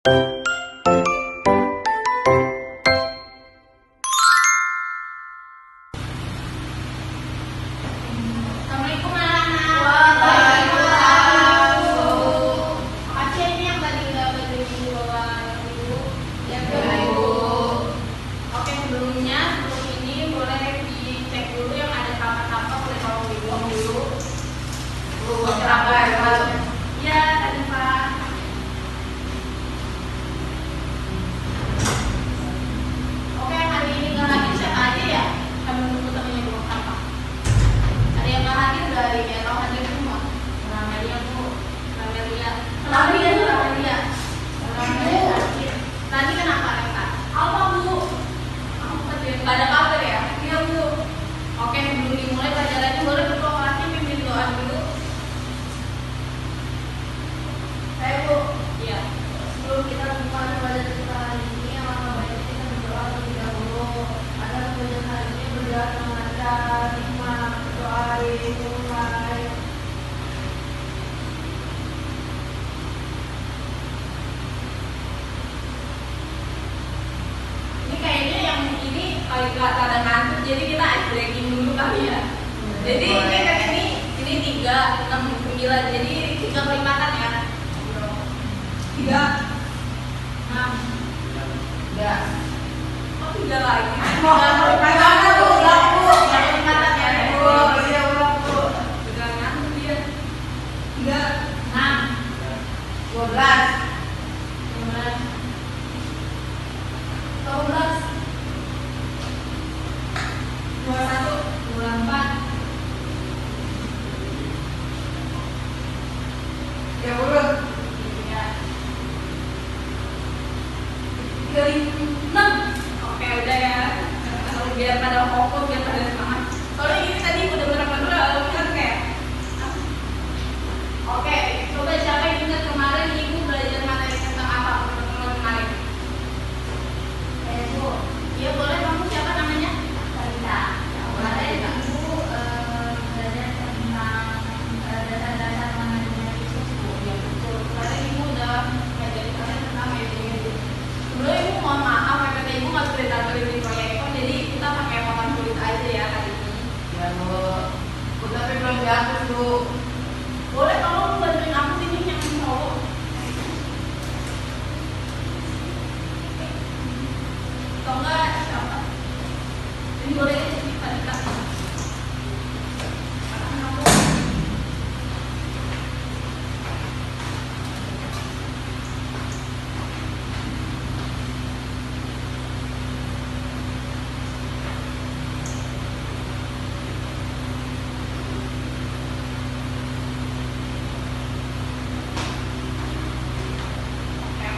Assalamualaikum anak-anak. Waalaikumsalam. Makasih ini yang tadi udah bantuin ibu bawa ibu. Ya ibu. Oke, sebelum ini boleh dicek dulu yang ada sampah-sampah, boleh bawa dibuang dulu. Kenapa ya? Iya tadi Pak. Oke, hari ini nggak hadir siapa aja ya? Kami menunggu temannya buang sampah. Ada yang nggak hadir dari atau hadir semua? Ramelia Bu, Ramelia. Tadi kenapa Reka? Apa Bu? Kamu nggak ada kabar ya? Iya Bu. Oke, sebelum dimulai pelajarannya boleh ketua kelasnya pimpin doa dulu. Saya Bu. Iya. Sebelum kita buka pelajaran kita hari ini, alangkah baiknya kita berdoa terlebih dahulu agar pelajaran hari ini berjalan dengan lancar, hikmah, doa, mulai. Ini kayaknya yang ini agak rada ngantuk, jadi kita ice breaking dulu kali ya. Jadi ini 3, 6, 9, jadi 3 kelipatan ya. 3, 6, 3. Oh 3 lagi. Ulang kelipatan ya. Iya ulang Bu. Udah ngantuk dia. 3, 6, 12, 15, 12, 21, 24. Ya urut. 36. Oke udah ya. Biar pada fokus, biar pada semangat. Soalnya ini tadi udah berapa dulu kan kayak. Oke, coba siapa yang ingat kemarin ibu belajar materi tentang apa pertemuan kemarin? Bu. Iya boleh, kamu siapa namanya? Talita. Kemarin ibu belajar tentang dasar-dasar matematika Bu. Ya betul. Kemarin ibu udah ngajarin kalian tentang metode. Sebelum ibu mohon maaf, kata ibu nggak sudah tambahin di proyek, jadi kita pakai papan tulis aja ya hari ini. Ya Bu. Bu tapi belum dihapus Bu. Boleh kamu bantuin aku sini yang mau. Atau enggak siapa? Ini boleh cerita kita.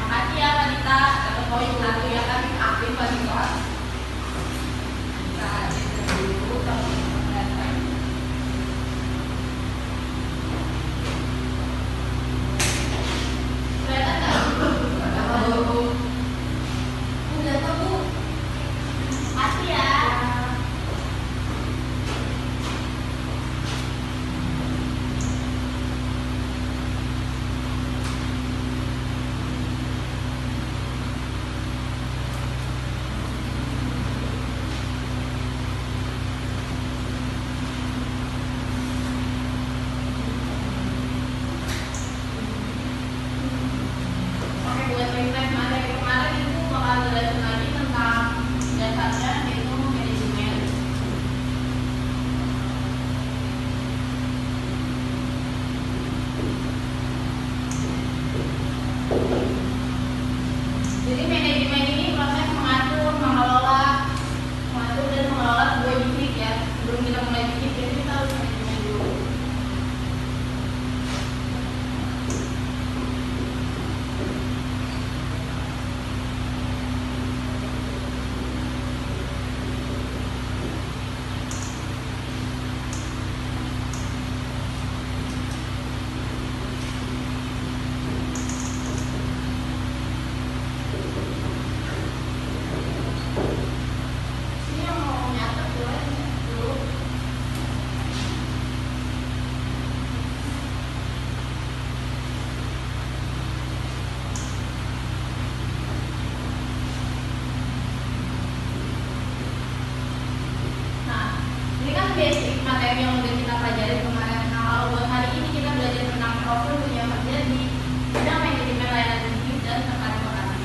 Makasih ya Talita, dapat poin 1 ya kan, aktif lagi kelas. Nah, dulu kamu datang. Kelihatan nggak? Apa Bu? Udah kok Bu. Makasih ya. Oke, buat refresh materi kemarin ibu bakal jelasin lagi tentang dasarnya yaitu manajemen. Jadi manajemen ini proses mengatur, mengelola dan mengelola sebuah bisnis ya. Sebelum kita mulai bisnis, jadi kita harus manajemen dulu. Ini yang mau nyatet boleh dulu. apapun yang terjadi, sedang mengikuti layanan ini dan terkait makanan.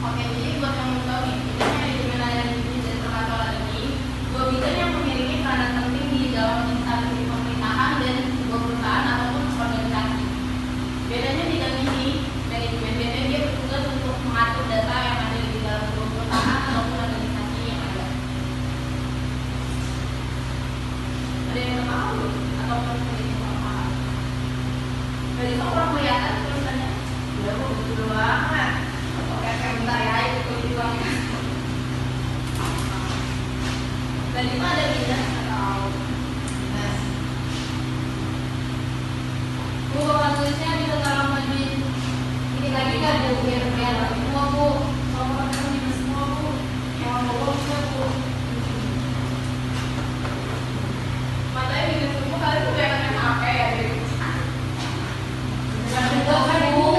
Oke, jadi buat yang mau tahu nih, bidangnya di wilayah ini dan perkantoran ini, dua bidang yang memiliki peranan penting di dalam instansi pemerintahan dan sebuah perusahaan ataupun organisasi. Bedanya bidang ini, manajemen biasanya dia bertugas untuk mengatur data yang ada di dalam sebuah perusahaan ataupun organisasi yang ada. Ada yang tahu atau perlu paham? Dari orang kelihatan tulisannya, udah betul banget. Bentar ya, itu dibuang. Dan itu ada bidang atau Bu, bakal tulisnya di dalam majlis. Ini lagi kan Bu, biar semua Bu. Sama teman semua Bu. Yang mau bisa Bu. Matanya bikin semua kali itu kelihatannya HP ya. Bukan juga kan Bu.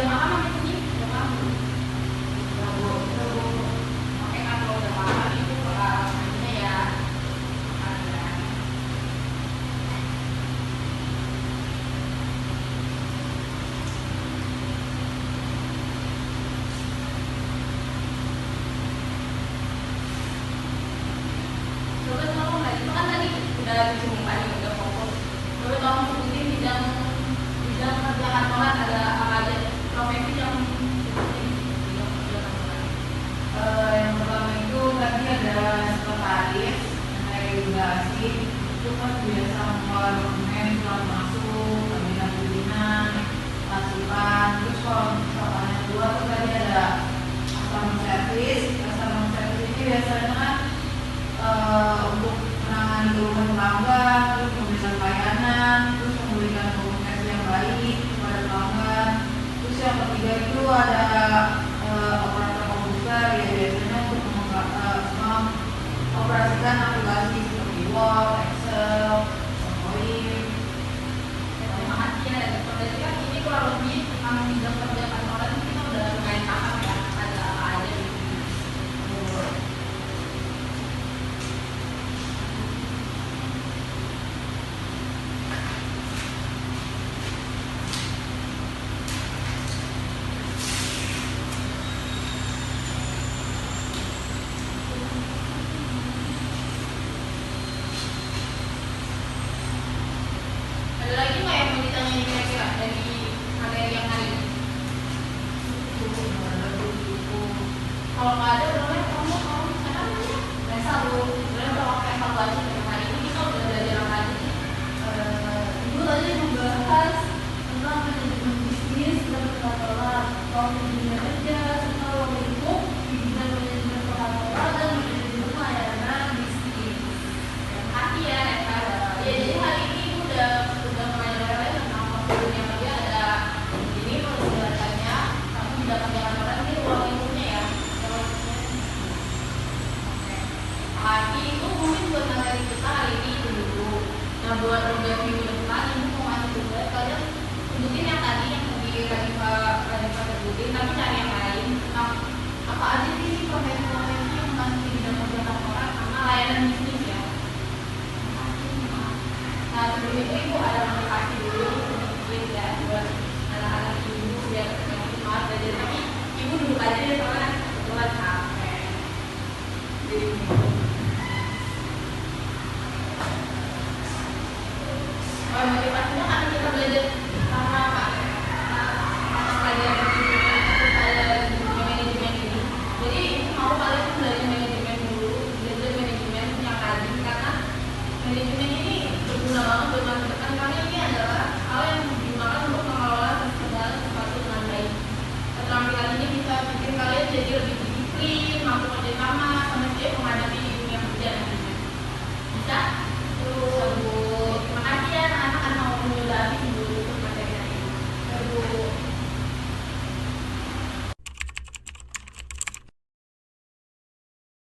makan apa itu nih? Udah kamu. Oke kan kalau udah makan itu namanya ya makan ya. Coba kamu nggak itu kan tadi udah dicumpan udah fokus. Coba kamu sebutin bidang kerja kantoran ada apa aja profesi yang sebutin bidang kerja kantoran. Yang pertama itu tadi ada sekretaris, regulasi, itu kan biasa mengelola dokumen, surat masuk, perizinan, pasukan. Terus kalau misalkan yang kedua tuh tadi ada customer service. Customer service ini biasanya kan untuk menangani keluhan pelanggan, terus memberikan layanan, terus memberikan komunikasi yang baik kepada pelanggan. Terus yang ketiga itu ada operator komputer ya biasanya untuk mengoperasikan aplikasi seperti Word, Excel, PowerPoint. Terima kasih ya. Berarti kan ini kurang lebih tentang bidang kerja kantoran kita udah lumayan paham ya ada apa aja di sini. Ada lagi nggak yang mau ditanyain kira-kira dari materi yang hari ini? Kalau nggak ada, berarti kamu bisa kan aja. Satu, sebenarnya kalau kayak satu aja dari hari ini kita udah belajar apa aja sih? Ibu tadi membahas tentang manajemen bisnis dan perkantoran, manajemen kerja, serta waktu itu di bidang manajemen perkantoran dan manajemen layanan bisnis. Terima kasih ya Reva. Ya jadi hari ini ibu udah mengajarkan tentang prosedurnya kerja ada ini penjelasannya, tapi bidang kerja kantoran ini ruang lingkupnya ya. Terus, oke. Lagi itu mungkin buat materi kita hari ini itu dulu. Nah buat program minggu depan ibu mau ngasih tugas kalian sebutin yang tadi Radifah sebutin, tapi cari yang lain tentang apa aja sih profesi-profesi yang masuk di bidang kerja kantoran sama layanan bisnis ya. Nah sebelum itu ibu ada motivasi dulu sedikit ya buat anak-anak ibu biar yang semangat belajar, tapi ibu duduk aja deh soalnya kebetulan capek. Jadi motivasinya karena kita belajar sama Pak mata pelajaran ini terus ada manajemen ini. Jadi mau kalian belajar manajemen dulu, belajar manajemen yang rajin karena manajemen ini berguna banget buat masa depan karena ini adalah hal yang